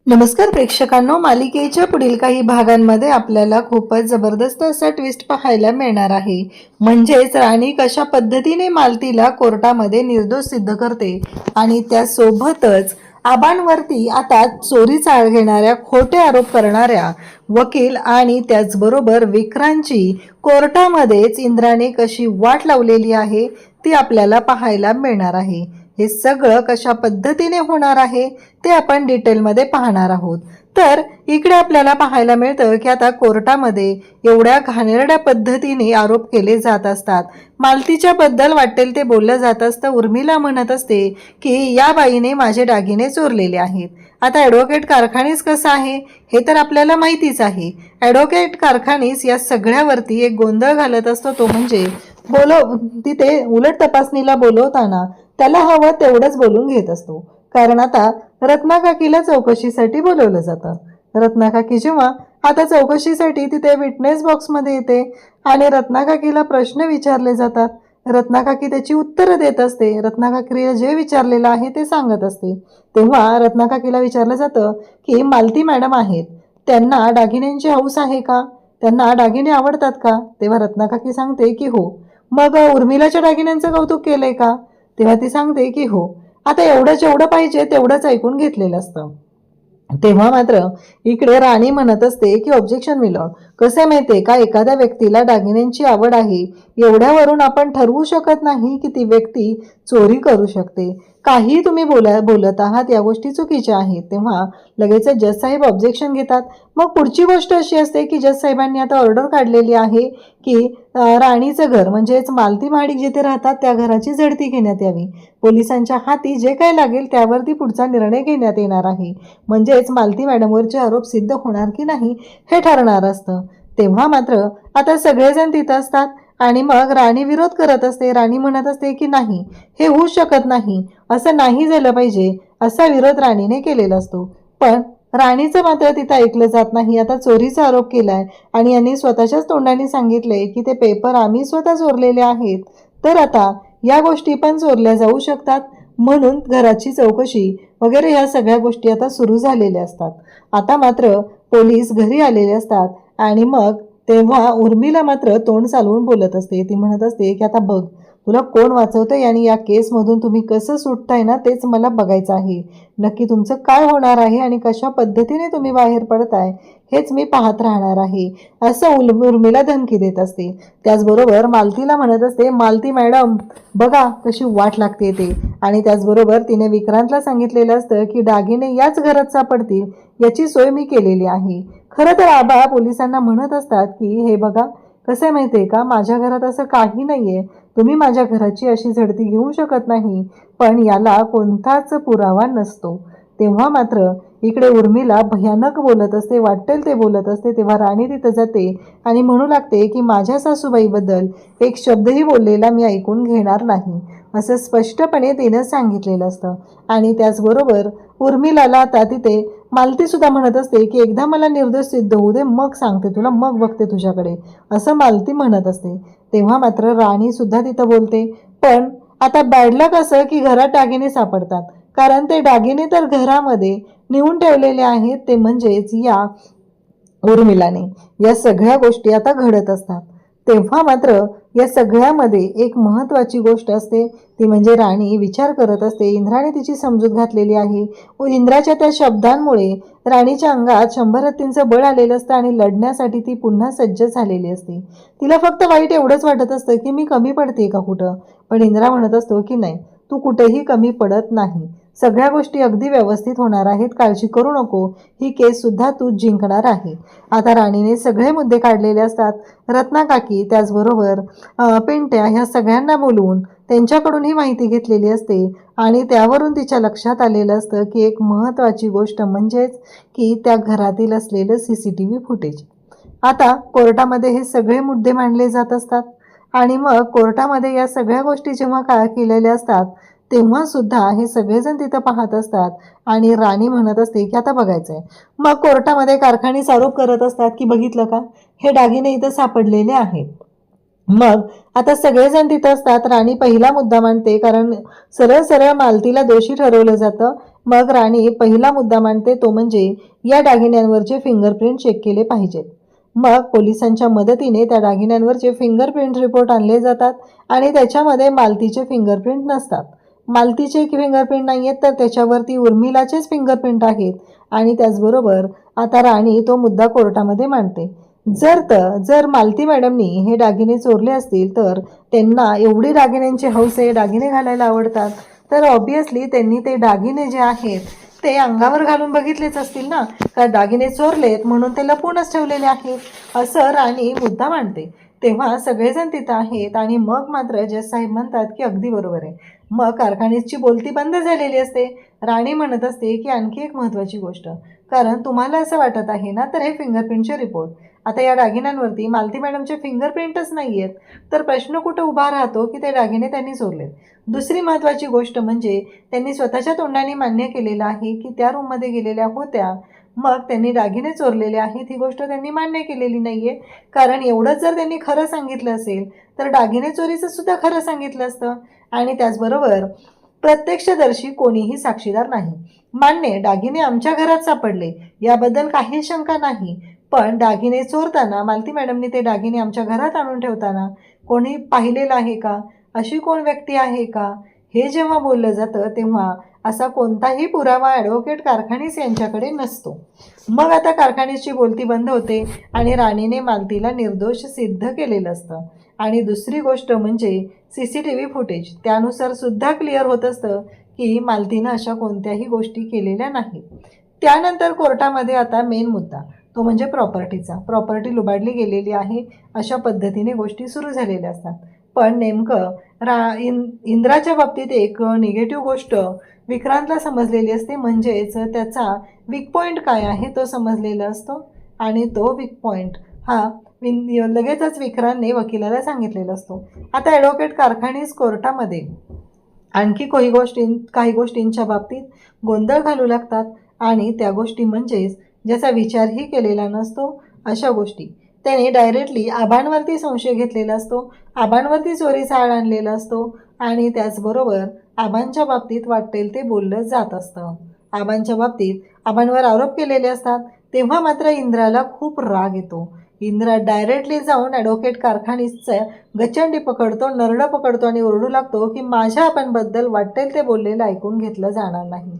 नमस्कार प्रेक्षकांनो, मालिकेच्या पुढील काही भागांमध्ये आपल्याला खूपच जबरदस्त असा ट्विस्ट पाहायला मिळणार आहे। म्हणजेच राणी कशा पद्धतीने मालतीला कोर्टामध्ये निर्दोष सिद्ध करते आणि त्यासोबतच आबांवरती आता चोरी चाळ घेणाऱ्या, खोटे आरोप करणाऱ्या वकील आणि त्याचबरोबर विक्रांतची कोर्टामध्येच इंद्राने कशी वाट लावलेली आहे ती आपल्याला पाहायला मिळणार आहे। हे सगळं कशा पद्धतीने होणार आहे ते आपण डिटेलमध्ये पाहणार आहोत। तर इकडे आपल्याला पाहायला मिळतं की आता कोर्टामध्ये एवढ्या घाणेरड्या पद्धतीने आरोप केले जात असतात। मालतीच्या बद्दल वाटेल ते बोललं जात असतं। उर्मिला म्हणत असते की या बाईने माझे दागिने चोरलेले आहेत। आता ॲडव्होकेट कारखानीस कसं आहे हे तर आपल्याला माहितीच आहे। ॲडव्होकेट कारखानीस या सगळ्यावरती एक गोंधळ घालत असतो, तो म्हणजे तिथे उलट तपासणीला बोलवताना त्याला हवं तेवढंच बोलून घेत असतो। कारण आता रत्नाकाकीला चौकशीसाठी बोलवलं जातं। रत्नाकाकी जेव्हा आता चौकशीसाठी तिथे विटनेस बॉक्समध्ये येते आणि रत्नाकाकीला प्रश्न विचारले जातात, रत्नाकाकी त्याची उत्तरं देत असते। रत्नाकाकीला जे विचारलेलं आहे ते सांगत असते। तेव्हा रत्नाकाकीला विचारलं जातं की मालती मॅडम आहेत, त्यांना दागिन्यांची हौस आहे का, त्यांना दागिने आवडतात का? तेव्हा रत्नाकाकी सांगते की हो। मग उर्मिलाच्या दागिन्यांचं कौतुक केलंय का? तेव्हा ती सांगते की हो। आता एवढं जेवढं पाहिजे तेवढंच ऐकून घेतलेलं असतं। तेव्हा मात्र इकडे राणी म्हणत असते की ऑब्जेक्शन मिलॉर्ड, कसं माहितीये का, एखाद्या व्यक्तीला दागिन्यांची आवड आहे एवढ्यावरून आपण ठरवू शकत नाही की ती व्यक्ती चोरी करू शकते। काही तुम्ही बोलत आहात या गोष्टी चुकीच्या आहेत। तेव्हा लगेच जज साहेब ऑब्जेक्शन घेतात। मग पुढची गोष्ट अशी असते की जज साहेबांनी आता ऑर्डर काढलेली आहे की राणीचं घर म्हणजेच मालती महाडिक जिथे राहतात त्या घराची झडती घेण्यात यावी। पोलिसांच्या हाती जे काय लागेल त्यावरती पुढचा निर्णय घेण्यात येणार आहे। म्हणजेच मालती मॅडमवरचे आरोप सिद्ध होणार की नाही हे ठरणार असतं। तेव्हा मात्र आता सगळेजण तिथं असतात आणि मग राणी विरोध करत असते। राणी म्हणत असते की नाही, हे होऊ शकत नाही, असं नाही झालं पाहिजे, असा विरोध राणीने केलेला असतो। पण राणीचं मात्र तिथं ऐकलं जात नाही। आता चोरीचा आरोप केलाय आणि यांनी स्वतःच्याच तोंडाने सांगितलंय की ते पेपर आम्ही स्वतः चोरलेले आहेत, तर आता या गोष्टी पण चोरल्या जाऊ शकतात, म्हणून घराची चौकशी वगैरे ह्या सगळ्या गोष्टी आता सुरू झालेल्या असतात। आता मात्र पोलीस घरी आलेले असतात आणि मग तेव्हा उर्मिला मात्र तोंड चालवून बोलत असते। ती म्हणत असते की आता बघ, तुला कोण वाचवतंय आणि या केसमधून तुम्ही कसं सुटताय ना तेच मला बघायचं आहे। नक्की तुमचं काय होणार आहे आणि कशा पद्धतीने तुम्ही बाहेर पडताय हेच मी पाहत राहणार आहे, असं उर्मिला धमकी देत असते। त्याचबरोबर मालतीला म्हणत असते, मालती मॅडम बघा कशी वाट लागते ते। आणि त्याचबरोबर तिने विक्रांतला सांगितलेलं असतं की दागिने याच घरात सापडतील याची सोय मी केलेली आहे। खरं तर आबा पोलिसांना म्हणत असतात की हे बघा, कसं आहे माहितीये का, माझ्या घरात असं काही नाहीये, तुम्ही माझ्या घराची अशी झडती घेऊ शकत नाही, पण याला कोणताच पुरावा नसतो। तेव्हा मात्र इकडे उर्मिला भयानक बोलत असते, वाटेल ते बोलत असते। तेव्हा राणी तिथं जाते आणि म्हणू लागते की माझ्या सासूबाईबद्दल एक शब्दही बोललेला मी ऐकून घेणार नाही, असं स्पष्टपणे तिनं सांगितलेलं असतं। आणि त्याचबरोबर उर्मिलाला आता तिथे मालती सुद्धा म्हणत असते की एकदा मला निर्दोष सिद्ध होऊ दे, मग सांगते तुला, मग बघते तुझ्याकडे, असं मालती म्हणत असते। तेव्हा मात्र राणी सुद्धा तिथं बोलते, पण आता बॅड लक असं की घरात दागिने सापडतात, कारण ते दागिने तर घरामध्ये नेऊन ठेवलेले आहेत, ते म्हणजेच या उर्मिलाने। या सगळ्या गोष्टी आता घडत असतात। तेव्हा मात्र या सगळ्यामध्ये एक महत्त्वाची गोष्ट असते, ती म्हणजे राणी विचार करत असते। इंद्राने तिची समजूत घातलेली आहे व इंद्राच्या त्या शब्दांमुळे राणीच्या अंगात 100 हत्तींचं बळ आलेलं असतं आणि लढण्यासाठी ती पुन्हा सज्ज झालेली असते। तिला फक्त वाईट एवढंच वाटत असतं की मी कमी पडते का कुठं, पण इंद्रा म्हणत असतो की नाही, तू कुठेही कमी पडत नाही, सगळ्या गोष्टी अगदी व्यवस्थित होणार आहेत, काळजी करू नको, ही केस सुद्धा तू जिंकणार आहे। आता राणीने सगळे मुद्दे काढलेले असतात। रत्नाकाकी त्याचबरोबर पिंट्या ह्या सगळ्यांना बोलवून त्यांच्याकडून ही माहिती घेतलेली असते आणि त्यावरून तिच्या लक्षात आलेलं असतं की एक महत्त्वाची गोष्ट म्हणजेच की त्या घरातील असलेलं CCTV फुटेज। आता कोर्टामध्ये हे सगळे मुद्दे मांडले जात असतात आणि मग कोर्टामध्ये या सगळ्या गोष्टी जेव्हा केलेल्या असतात तेव्हा सुद्धा हे सगळेजण तिथं पाहत असतात आणि राणी म्हणत असते की आता बघायचंय। मग कोर्टामध्ये कारखानीस आरोप करत असतात की बघितलं का, हे दागिने इथं सापडलेले आहेत। मग आता सगळेजण तिथं असतात। राणी पहिला मुद्दा मांडते, कारण सरळ सरळ मालतीला दोषी ठरवलं जातं। मग राणी पहिला मुद्दा मांडते, तो म्हणजे या दागिन्यांवरचे फिंगरप्रिंट चेक केले पाहिजेत. मग पोलिसांच्या मदतीने त्या दागिन्यांवरचे फिंगरप्रिंट रिपोर्ट आणले जातात आणि त्याच्यामध्ये मालतीचे फिंगरप्रिंट नसतात. मालतीचे फिंगरप्रिंट नाही आहेत तर त्याच्यावरती उर्मिलाचेच फिंगरप्रिंट आहेत. आणि त्याचबरोबर आता राणी तो मुद्दा कोर्टामध्ये मांडते. जर मालती मॅडमनी हे दागिने चोरले असतील तर त्यांना एवढी दागिन्यांची हौस आहे, दागिने घालायला आवडतात, तर ऑब्विसली त्यांनी ते दागिने जे आहेत ते अंगावर घालून बघितलेच असतील ना, का दागिने चोरलेत म्हणून ते लपवूनच ठेवलेले आहेत, असं राणी मुद्दा मांडते. तेव्हा सगळेजण तिथं आहेत आणि मग मात्र जज साहेब म्हणतात की अगदी बरोबर आहे. मग कारखान्याची बोलती बंद झालेली असते. राणी म्हणत असते की आणखी एक महत्त्वाची गोष्ट, कारण तुम्हाला असं वाटत आहे ना, तर हे फिंगरप्रिंटचे रिपोर्ट, आता या दागिन्यांवरती मालती मॅडमचे फिंगरप्रिंटच नाही आहेत, तर प्रश्न कुठं उभा राहतो की ते दागिने त्यांनी चोरलेत. दुसरी महत्त्वाची गोष्ट म्हणजे त्यांनी स्वतःच्या तोंडाने मान्य केलेलं आहे की त्या रूममध्ये गेलेल्या होत्या, मग त्यांनी दागिने चोरलेले आहेत ही गोष्ट त्यांनी मान्य केलेली नाही आहे. कारण एवढंच जर त्यांनी खरं सांगितलं असेल तर दागिने चोरीचं सुद्धा खरं सांगितलं असतं. आणि त्याचबरोबर प्रत्यक्षदर्शी कोणीही साक्षीदार नाही. मान्य, दागिने आमच्या घरात सापडले याबद्दल काही शंका नाही, पण दागिने चोरताना मालती मॅडमनी ते दागिने आमच्या घरात आणून ठेवताना कोणी पाहिलेलं आहे का, अशी कोण व्यक्ती आहे का, हे जेव्हा बोललं जातं तेव्हा असा कोणताही पुरावा ॲडव्होकेट कारखानीस यांच्याकडे नसतो. मग आता कारखानीची बोलती बंद होते आणि राणीने मालतीला निर्दोष सिद्ध केलेलं असतं. आणि दुसरी गोष्ट म्हणजे CCTV फुटेज, त्यानुसार सुद्धा क्लिअर होत असतं की मालतीनं अशा कोणत्याही गोष्टी केलेल्या नाहीत. त्यानंतर कोर्टामध्ये आता मेन मुद्दा, तो म्हणजे प्रॉपर्टी लुबाडली गेलेली आहे, अशा पद्धतीने गोष्टी सुरू झालेल्या असतात. पण नेमकं इंद्राच्या बाबतीत एक निगेटिव्ह गोष्ट विक्रांतला समजलेली असते, म्हणजेच त्याचा वीक पॉईंट काय आहे तो समजलेला असतो. आणि तो वीक पॉईंट हा लगेचच विक्रांतने वकिलाला सांगितलेला असतो. आता ॲडव्होकेट कारखानीस कोर्टामध्ये आणखी काही गोष्टींच्या बाबतीत गोंधळ घालू लागतात आणि त्या गोष्टी म्हणजेच ज्याचा विचारही केलेला नसतो अशा गोष्टी. त्याने डायरेक्टली आबांवरती संशय घेतलेला असतो, आबांवरती चोरीचा आळ आणलेला असतो आणि त्याचबरोबर आबांच्या बाबतीत वाटेल ते बोललं जात असतं. आबांवर आरोप केलेले असतात. तेव्हा मात्र इंद्राला खूप राग येतो. इंद्रा डायरेक्टली जाऊन ॲडव्होकेट कारखानीसचं गचंडी पकडतो, नरडं पकडतो आणि ओरडू लागतो की माझ्या आबांबद्दल वाटेल ते बोललेलं ऐकून घेतलं जाणार नाही.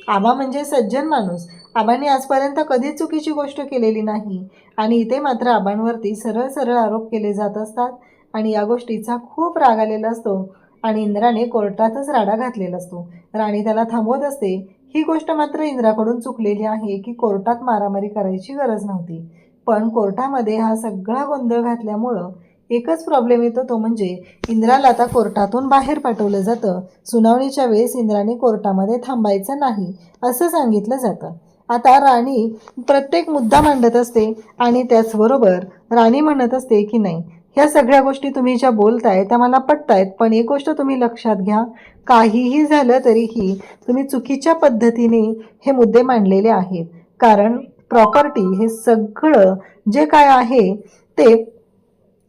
आबा म्हणजे सज्जन माणूस, आबांनी आजपर्यंत कधीच चुकीची गोष्ट केलेली नाही आणि इथे मात्र आबांवरती सरळ सरळ आरोप केले जात असतात आणि या गोष्टीचा खूप राग आलेला असतो आणि इंद्राने कोर्टातच राडा घातलेला असतो. राणी त्याला थांबवत असते. ही गोष्ट मात्र इंद्राकडून चुकलेली आहे की कोर्टात मारामारी करायची गरज नव्हती, पण कोर्टामध्ये हा सगळा गोंधळ घातल्यामुळं एकच प्रॉब्लेम येतो, तो म्हणजे इंद्राला आता कोर्टातून बाहेर पाठवलं जातं. सुनावणीच्या वेळेस इंद्राने कोर्टामध्ये थांबायचं नाही असं सांगितलं जातं. आता राणी प्रत्येक मुद्दा मांडत असते आणि त्याचबरोबर राणी म्हणत असते की नाही, ह्या सगळ्या गोष्टी तुम्ही ज्या बोलताय त्या मला पटतायत, पण एक गोष्ट तुम्ही लक्षात घ्या, काहीही झालं तरीही तुम्ही चुकीच्या पद्धतीने हे मुद्दे मांडलेले आहेत. कारण प्रॉपर्टी हे सगळं जे काय आहे ते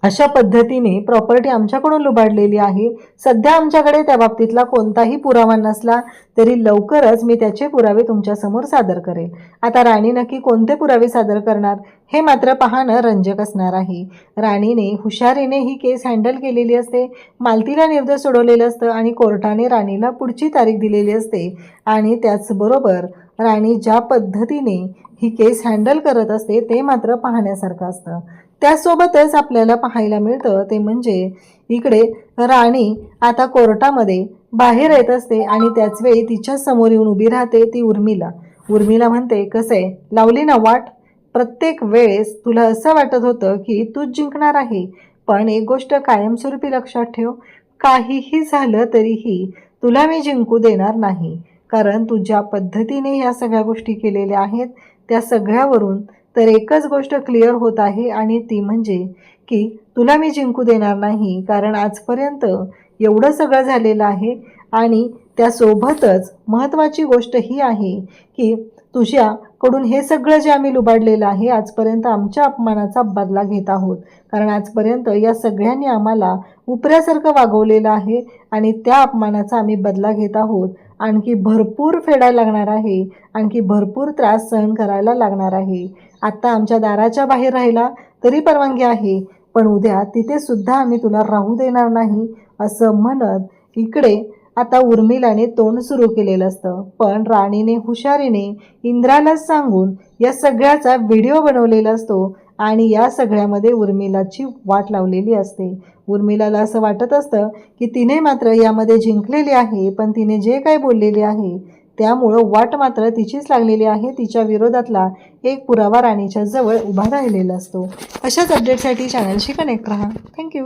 अशा पद्धतीने प्रॉपर्टी आमच्याकडून लुबाडलेली आहे. सध्या आमच्याकडे त्या बाबतीतला कोणताही पुरावा नसला तरी लवकरच मी त्याचे पुरावे तुमच्यासमोर सादर करेल. आता राणी नक्की कोणते पुरावे सादर करणार हे मात्र पाहणं रंजक असणार आहे. राणीने हुशारीने ही केस हँडल केलेली असते, मालतीला निर्दोष सोडवलेलं असतं आणि कोर्टाने राणीला पुढची तारीख दिलेली असते. आणि त्याचबरोबर राणी ज्या पद्धतीने ही केस हँडल करत असते ते मात्र पाहण्यासारखं असतं. त्यासोबतच आपल्याला पाहायला मिळतं ते म्हणजे इकडे राणी आता कोर्टामध्ये बाहेर येत असते आणि त्याचवेळी तिच्या समोर येऊन उभी राहते ती उर्मिला म्हणते, कसं आहे, लावली ना वाट, प्रत्येक वेळेस तुला असं वाटत होतं की तूच जिंकणार आहे, पण एक गोष्ट कायमस्वरूपी लक्षात ठेव, काहीही झालं तरीही तुला मी जिंकू देणार नाही. कारण तू ज्या पद्धतीने ह्या सगळ्या गोष्टी केलेल्या आहेत त्या सगळ्यावरून तर एकच गोष्ट क्लिअर होत आहे आणि ती म्हणजे की तुला मी जिंकू देणार नाही. कारण आजपर्यंत एवढं सगळं झालेलं आहे आणि त्यासोबतच महत्त्वाची गोष्ट ही आहे की तुझ्याकडून हे सगळं जे आम्ही लुबाडलेलं आहे आजपर्यंत आमच्या अपमानाचा बदला घेत आहोत. कारण आजपर्यंत या सगळ्यांनी आम्हाला उपऱ्यासारखं वागवलेलं आहे आणि त्या अपमानाचा आम्ही बदला घेत आहोत आणखी भरपूर फेडायला लागणार आहे, आणखी भरपूर त्रास सहन करायला लागणार आहे. आत्ता आमच्या दाराच्या बाहेर राहिला तरी परवानगी आहे, पण उद्या तिथे सुद्धा आम्ही तुला राहू देणार नाही असं म्हणत इकडे आता उर्मिलाने तोंड सुरू केलेलं असतं. पण राणीने हुशारीने इंद्राला सांगून या सगळ्याचा व्हिडिओ बनवलेला असतो आणि या सगळ्यामध्ये उर्मिलाची वाट लावलेली असते. उर्मिलाला असं वाटत असतं की तिने मात्र यामध्ये जिंकलेली आहे, पण तिने जे काही बोललेले आहे त्यामुळं वाट मात्र तिचीच लागलेली आहे. तिच्या विरोधातला एक पुरावा राणीच्या जवळ उभा राहिलेला असतो. अशाच अपडेटसाठी चॅनलशी कनेक्ट राहा. थँक्यू.